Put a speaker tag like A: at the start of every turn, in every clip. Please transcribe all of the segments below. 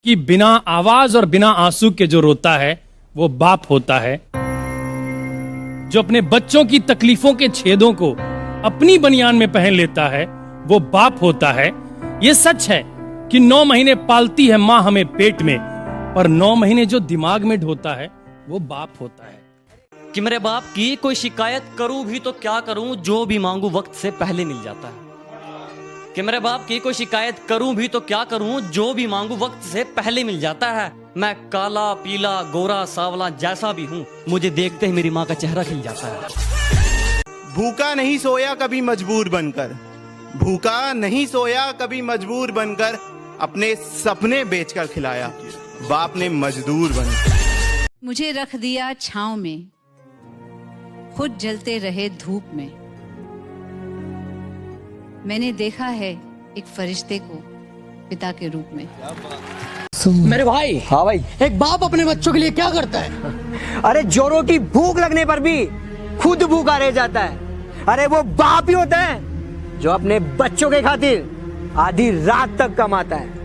A: कि बिना आवाज और बिना आंसू के जो रोता है वो बाप होता है। जो अपने बच्चों की तकलीफों के छेदों को अपनी बनियान में पहन लेता है वो बाप होता है। ये सच है कि 9 महीने पालती है मां हमें पेट में, पर 9 महीने जो दिमाग में ढोता है वो बाप होता है।
B: कि मेरे बाप की कोई शिकायत करूं भी तो क्या करूं, जो भी मांगू वक्त से पहले मिल जाता है। कि मेरे बाप की कोई शिकायत करूं भी तो क्या करूं, जो भी मांगू वक्त से पहले मिल जाता है। मैं काला पीला गोरा सावला जैसा भी हूं, मुझे देखते ही मेरी माँ का चेहरा खिल जाता है।
C: भूखा नहीं सोया कभी मजबूर बनकर, भूखा नहीं सोया कभी मजबूर बनकर, अपने सपने बेचकर खिलाया बाप ने मजदूर बनकर।
D: मुझे रख दिया छांव में, खुद जलते रहे धूप में। मैंने देखा है एक फरिश्ते को पिता के रूप में।
E: मेरे भाई। हाँ भाई। एक बाप अपने बच्चों के लिए क्या करता है?
F: अरे जोरों की भूख लगने पर भी खुद भूखा रह जाता है। अरे वो बाप ही होता है जो अपने बच्चों के खातिर आधी रात तक कमाता है।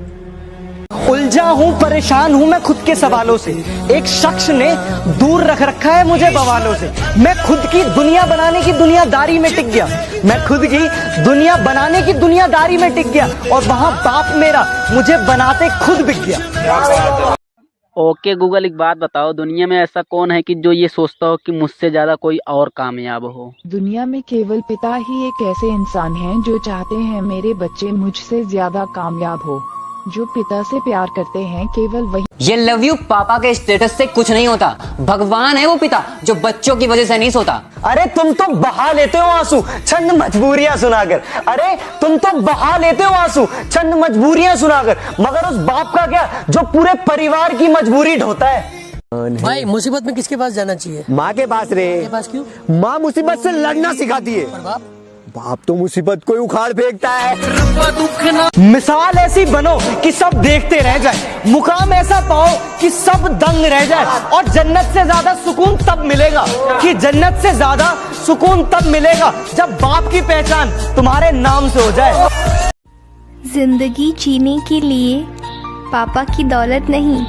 E: उलझा हूँ, परेशान हूँ मैं खुद के सवालों से। एक शख्स ने दूर रख रखा है मुझे बवालों से। मैं खुद की दुनिया बनाने की दुनियादारी में टिक गया। मैं खुद की दुनिया बनाने की दुनियादारी में टिक गया, और वहाँ बाप मेरा मुझे बनाते खुद बिक गया।
G: ओके गूगल, एक बात बताओ, दुनिया में ऐसा कौन है कि जो ये सोचता हो कि मुझसे ज्यादा कोई और कामयाब हो?
H: दुनिया में केवल पिता ही एक ऐसे इंसान हैं जो चाहते हैं मेरे बच्चे मुझसे ज्यादा कामयाब हो। जो पिता से प्यार करते हैं केवल वही।
I: ये लव यू पापा के स्टेटस से कुछ नहीं होता। भगवान है वो पिता जो बच्चों की वजह से नहीं सोता।
F: अरे तुम तो बहा लेते हो आंसू चंद मजबूरियां सुनाकर। अरे तुम तो बहा लेते हो आंसू चंद मजबूरियां सुनाकर, मगर उस बाप का क्या जो पूरे परिवार की मजबूरी ढोता है।
E: भाई मुसीबत में किसके पास जाना चाहिए?
F: माँ के पास रे।
E: के पास क्यों?
F: माँ मुसीबत से लड़ना सिखाती है, बाप तो मुसीबत को उखाड़ फेंकता है। मिसाल ऐसी बनो कि सब देखते रह जाए, मुकाम ऐसा पाओ कि सब दंग रह जाए, और जन्नत से ज्यादा सुकून तब मिलेगा कि जन्नत से ज्यादा सुकून तब मिलेगा जब बाप की पहचान तुम्हारे नाम से हो जाए।
J: जिंदगी जीने के लिए पापा की दौलत नहीं,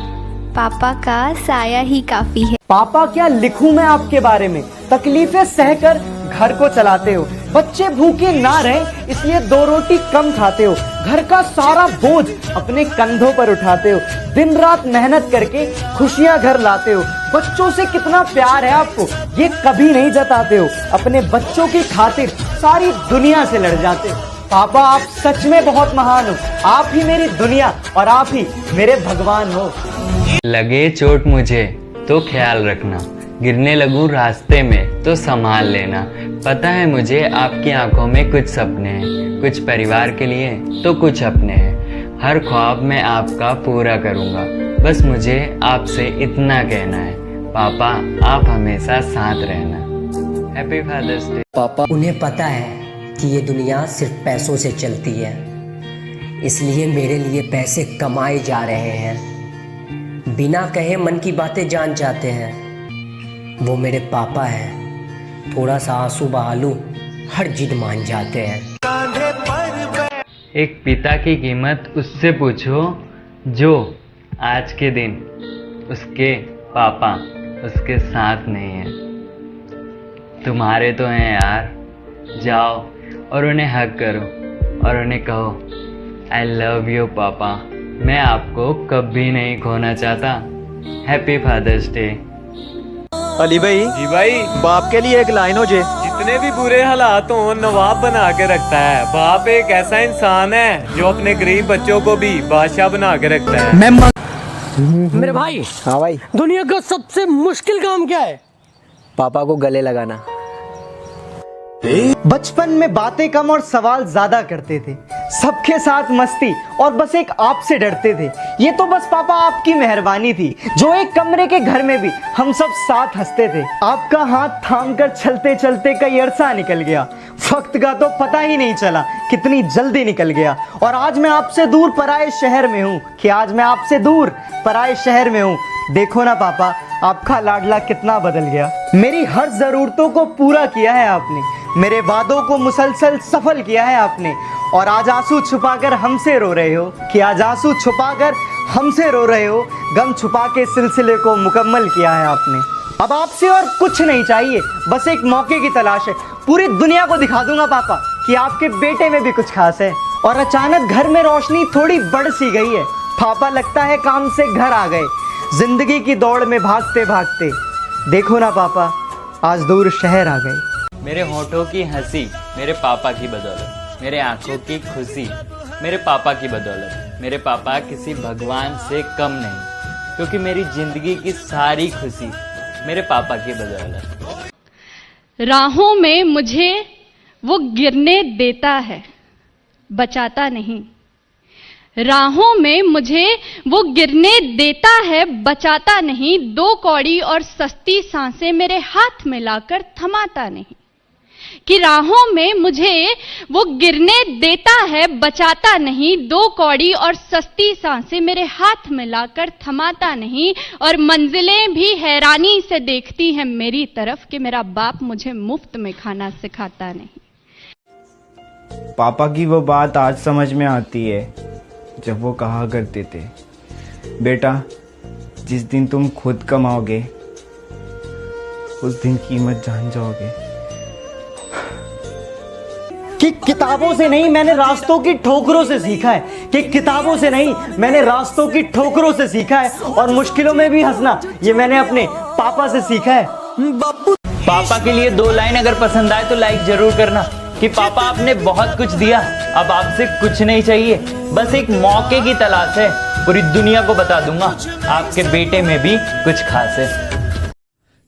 J: पापा का साया ही काफी है।
F: पापा क्या लिखूं मैं आपके बारे में, तकलीफें सहकर घर को चलाते हो। बच्चे भूखे ना रहे इसलिए 2 रोटी कम खाते हो। घर का सारा बोझ अपने कंधों पर उठाते हो। दिन रात मेहनत करके खुशियां घर लाते हो। बच्चों से कितना प्यार है आपको ये कभी नहीं जताते हो। अपने बच्चों की खातिर सारी दुनिया से लड़ जाते हो। पापा आप सच में बहुत महान हो। आप ही मेरी दुनिया और आप ही मेरे भगवान हो।
K: लगे चोट मुझे तो ख्याल रखना, गिरने लगूं रास्ते में तो संभाल लेना। पता है मुझे आपकी आंखों में कुछ सपने हैं, कुछ परिवार के लिए तो कुछ अपने हैं। हर ख्वाब मैं आपका पूरा करूंगा, बस मुझे आपसे इतना कहना है, पापा आप हमेशा साथ रहना। Happy father's day.
L: पापा उन्हें पता है कि ये दुनिया सिर्फ पैसों से चलती है, इसलिए मेरे लिए पैसे कमाए जा रहे हैं। बिना कहे मन की बातें जान जाते हैं। वो मेरे पापा हैं, थोड़ा सा आंसू बहा लूं हर जिद मान जाते हैं।
K: एक पिता की कीमत उससे पूछो जो आज के दिन उसके पापा उसके साथ नहीं है। तुम्हारे तो हैं यार, जाओ और उन्हें हग करो और उन्हें कहो आई लव यू पापा, मैं आपको कभी नहीं खोना चाहता। Happy father's day.
F: अली भाई।
M: जी भाई।
F: बाप के लिए एक लाइन हो जे।
M: जितने भी बुरे हालात हो नवाब बना के रखता है। बाप एक ऐसा इंसान है जो अपने गरीब बच्चों को भी बादशाह बना के रखता है।
E: मेरे भाई।
F: हाँ भाई।
E: दुनिया का सबसे मुश्किल काम क्या है?
F: पापा को गले लगाना। बचपन में बातें कम और सवाल ज्यादा करते थे, सबके साथ मस्ती और बस एक आप से डरते थे। ये तो बस पापा आपकी मेहरबानी थी जो एक कमरे के घर में भी हम सब साथ हंसते थे। आपका हाथ थाम कर चलते चलते कई अरसा निकल गया, वक्त का तो पता ही नहीं चला कितनी जल्दी निकल गया। और आज मैं आपसे दूर पराए शहर में हूँ, कि आज मैं आपसे दूर पराए शहर में हूँ। देखो ना पापा आपका लाडला कितना बदल गया। मेरी हर जरूरतों को पूरा किया है आपने, मेरे वादों को मुसलसल सफल किया है आपने। और आज आंसू छुपाकर हमसे रो रहे हो, कि आज आंसू छुपाकर हमसे रो रहे हो, गम छुपा के सिलसिले को मुकम्मल किया है आपने। अब आपसे और कुछ नहीं चाहिए, बस एक मौके की तलाश है। पूरी दुनिया को दिखा दूंगा पापा कि आपके बेटे में भी कुछ खास है। और अचानक घर में रोशनी थोड़ी बढ़ सी गई है। पापा लगता है काम से घर आ गए, जिंदगी की दौड़ में भागते भागते। देखो ना पापा, आज दूर शहर आ गए।
K: मेरे होठों की हंसी मेरे पापा की बदौलत, मेरे आंखों की खुशी मेरे पापा की बदौलत। मेरे पापा किसी भगवान से कम नहीं, क्योंकि मेरी जिंदगी की सारी खुशी मेरे पापा की बदौलत।
N: राहों में मुझे वो गिरने देता है, बचाता नहीं। राहों में मुझे वो गिरने देता है, बचाता नहीं। 2 कौड़ी और सस्ती सांसें मेरे हाथ में लाकर थमाता नहीं। कि राहों में मुझे वो गिरने देता है, बचाता नहीं। 2 कौड़ी और सस्ती सांसें मेरे हाथ में लाकर थमाता नहीं। और मंजिलें भी हैरानी से देखती हैं मेरी तरफ कि मेरा बाप मुझे मुफ्त में खाना सिखाता नहीं।
O: पापा की वो बात आज समझ में आती है जब वो कहा करते थे, बेटा जिस दिन तुम खुद कमाओगे उस दिन कीमत जान जाओगे।
F: कि किताबों से नहीं, मैंने रास्तों की ठोकरों से सीखा है। कि किताबों से नहीं, मैंने रास्तों की ठोकरों से सीखा है। और मुश्किलों में भी हंसना, ये मैंने अपने पापा से सीखा है।
K: पापा के लिए 2 लाइन अगर पसंद आए तो लाइक जरूर करना। कि पापा आपने बहुत कुछ दिया, अब आपसे कुछ नहीं चाहिए, बस एक मौके की तलाश है। पूरी दुनिया को बता दूंगा आपके बेटे में भी कुछ खास है।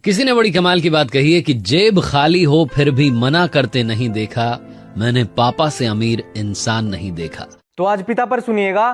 P: किसी ने बड़ी कमाल की बात कही है कि जेब खाली हो फिर भी मना करते नहीं देखा, मैंने पापा से अमीर इंसान नहीं देखा।
M: तो आज पिता पर सुनिएगा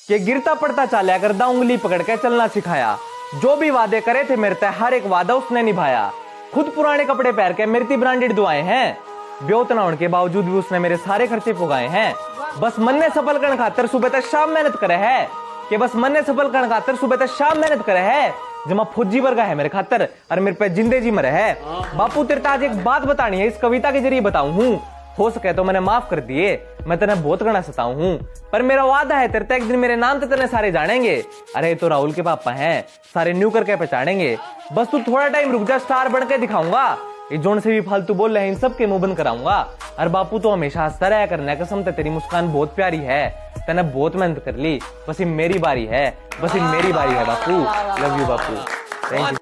M: कि गिरता पड़ता चाला करदा उंगली पकड़ के चलना सिखाया। जो भी वादे करे थे मेरे तय हर एक वादा उसने निभाया। खुद पुराने कपड़े पहन के मेरी ब्रांडेड दुआएं हैं। ब्योत ना होने के बावजूद भी उसने मेरे सारे खर्चे पुगाए हैं। बस मन ने सफल करने खातर सुबह तक शाम मेहनत करे है। कि बस मन ने सफल करने खातर सुबह तक शाम मेहनत करे है। जमा फौजी वर्गा है मेरे खातर और मेरे पे जिंदे जी मरे है। बापू तेरे आज एक बात बतानी है, इस कविता के जरिए बताऊं हूं। हो सके तो मैंने माफ कर दिए, मैं तेने बहुत गणा सताऊं हूं, पर मेरा वादा है तेरे एक दिन मेरे नाम से तेने सारे जानेंगे। अरे तो राहुल के पापा हैं, सारे न्यू करके पहचानेंगे। बस तू थोड़ा टाइम रुक जा, स्टार बन के दिखाऊंगा। ये जोन से भी फालतू बोल रहे हैं इन सब के मुंह बंद कराऊंगा। और बापू तो हमेशा हंसता रहा करना, कसम तेरी मुस्कान बहुत प्यारी है। तने बहुत मेहनत कर ली, बस ये मेरी बारी है, बस ये मेरी बारी है बापू। लव यू बापू, थैंक यू।